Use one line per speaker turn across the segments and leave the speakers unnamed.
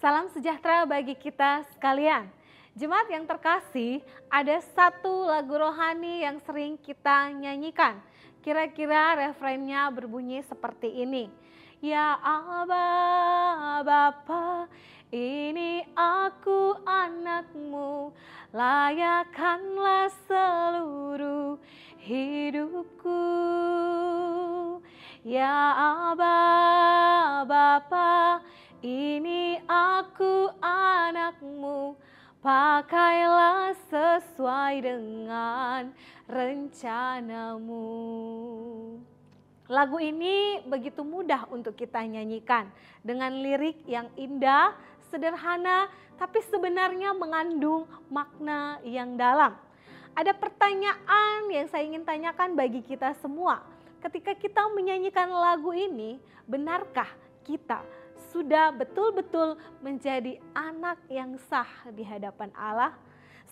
Salam sejahtera bagi kita sekalian. Jemaat yang terkasih, ada satu lagu rohani yang sering kita nyanyikan. Kira-kira refrennya berbunyi seperti ini. Ya Aba, Bapa, ini aku anakmu, layakkanlah seluruh hidupku. Ya Aba, Bapa, ini aku anakmu, pakailah sesuai dengan rencanamu. Lagu ini begitu mudah untuk kita nyanyikan dengan lirik yang indah, sederhana, tapi sebenarnya mengandung makna yang dalam. Ada pertanyaan yang saya ingin tanyakan bagi kita semua. Ketika kita menyanyikan lagu ini, benarkah kita sudah betul-betul menjadi anak yang sah di hadapan Allah?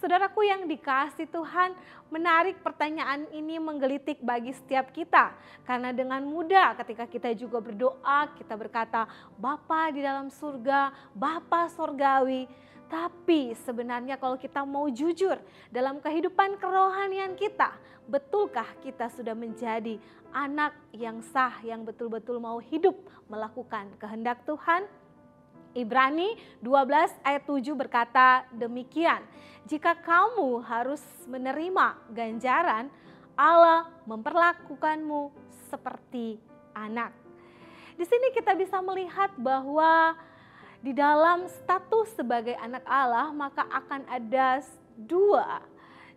Saudaraku yang dikasihi Tuhan, menarik pertanyaan ini menggelitik bagi setiap kita. Karena dengan mudah ketika kita juga berdoa, kita berkata, Bapa di dalam surga, Bapa sorgawi. Tapi sebenarnya kalau kita mau jujur dalam kehidupan kerohanian kita, betulkah kita sudah menjadi anak yang sah, yang betul-betul mau hidup melakukan kehendak Tuhan? Ibrani 12 ayat 7 berkata demikian, jika kamu harus menerima ganjaran, Allah memperlakukanmu seperti anak. Di sini kita bisa melihat bahwa di dalam status sebagai anak Allah, maka akan ada dua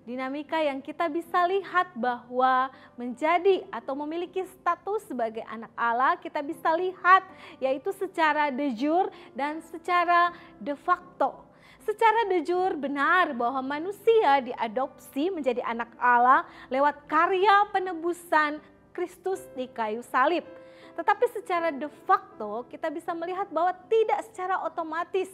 dinamika yang kita bisa lihat bahwa menjadi atau memiliki status sebagai anak Allah, kita bisa lihat yaitu secara de jure dan secara de facto. Secara de jure benar bahwa manusia diadopsi menjadi anak Allah lewat karya penebusan Kristus di kayu salib. Tetapi secara de facto kita bisa melihat bahwa tidak secara otomatis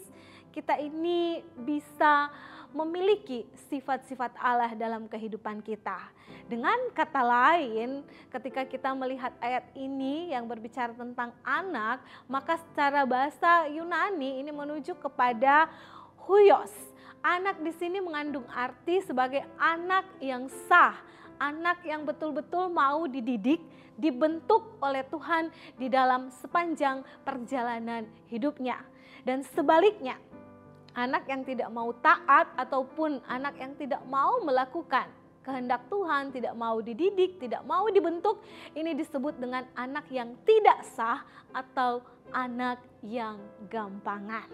kita ini bisa memiliki sifat-sifat Allah dalam kehidupan kita. Dengan kata lain, ketika kita melihat ayat ini yang berbicara tentang anak, maka secara bahasa Yunani ini menuju kepada huios. Anak di sini mengandung arti sebagai anak yang sah, anak yang betul-betul mau dididik, dibentuk oleh Tuhan di dalam sepanjang perjalanan hidupnya. Dan sebaliknya, anak yang tidak mau taat ataupun anak yang tidak mau melakukan kehendak Tuhan, tidak mau dididik, tidak mau dibentuk, ini disebut dengan anak yang tidak sah atau anak yang gampangan.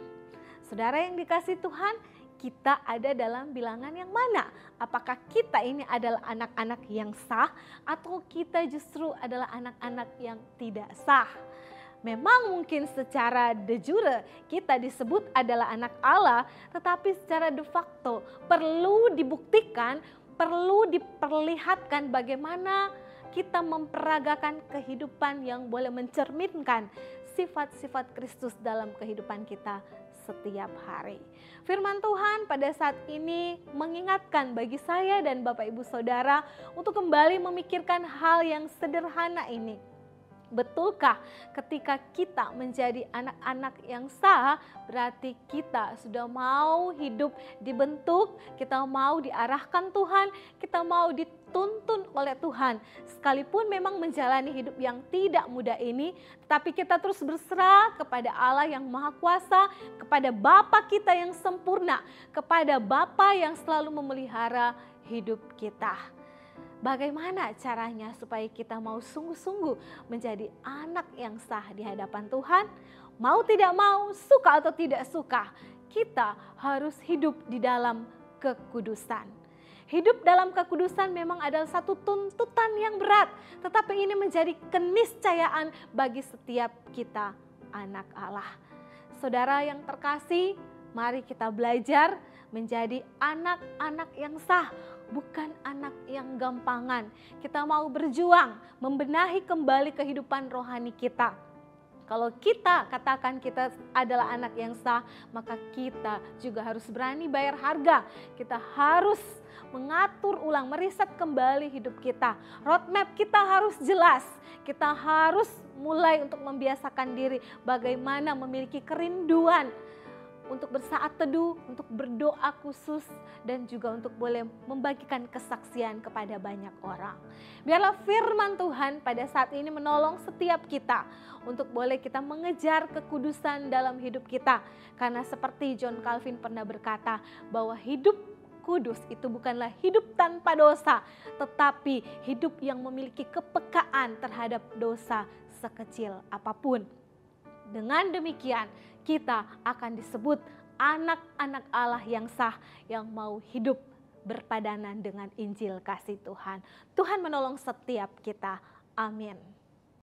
Saudara yang dikasihi Tuhan, kita ada dalam bilangan yang mana? Apakah kita ini adalah anak-anak yang sah atau kita justru adalah anak-anak yang tidak sah? Memang mungkin secara de jure kita disebut adalah anak Allah, tetapi secara de facto perlu dibuktikan, perlu diperlihatkan bagaimana kita memperagakan kehidupan yang boleh mencerminkan sifat-sifat Kristus dalam kehidupan kita setiap hari. Firman Tuhan pada saat ini mengingatkan bagi saya dan Bapak Ibu Saudara untuk kembali memikirkan hal yang sederhana ini. Betulkah ketika kita menjadi anak-anak yang sah, berarti kita sudah mau hidup dibentuk, kita mau diarahkan Tuhan, kita mau dituntun oleh Tuhan. Sekalipun memang menjalani hidup yang tidak mudah ini, tetapi kita terus berserah kepada Allah yang Maha Kuasa, kepada Bapa kita yang sempurna, kepada Bapa yang selalu memelihara hidup kita. Bagaimana caranya supaya kita mau sungguh-sungguh menjadi anak yang sah di hadapan Tuhan? Mau tidak mau, suka atau tidak suka, kita harus hidup di dalam kekudusan. Hidup dalam kekudusan memang adalah satu tuntutan yang berat, tetapi ini menjadi keniscayaan bagi setiap kita anak Allah. Saudara yang terkasih, mari kita belajar menjadi anak-anak yang sah, bukan anak yang gampangan. Kita mau berjuang membenahi kembali kehidupan rohani kita. Kalau kita katakan kita adalah anak yang sah, maka kita juga harus berani bayar harga. Kita harus mengatur ulang, meriset kembali hidup kita. Roadmap kita harus jelas. Kita harus mulai untuk membiasakan diri bagaimana memiliki kerinduan untuk bersaat teduh, untuk berdoa khusus, dan juga untuk boleh membagikan kesaksian kepada banyak orang. Biarlah firman Tuhan pada saat ini menolong setiap kita untuk boleh kita mengejar kekudusan dalam hidup kita. Karena seperti John Calvin pernah berkata bahwa hidup kudus itu bukanlah hidup tanpa dosa, tetapi hidup yang memiliki kepekaan terhadap dosa sekecil apapun. Dengan demikian, kita akan disebut anak-anak Allah yang sah, yang mau hidup berpadanan dengan Injil kasih Tuhan. Tuhan menolong setiap kita. Amin.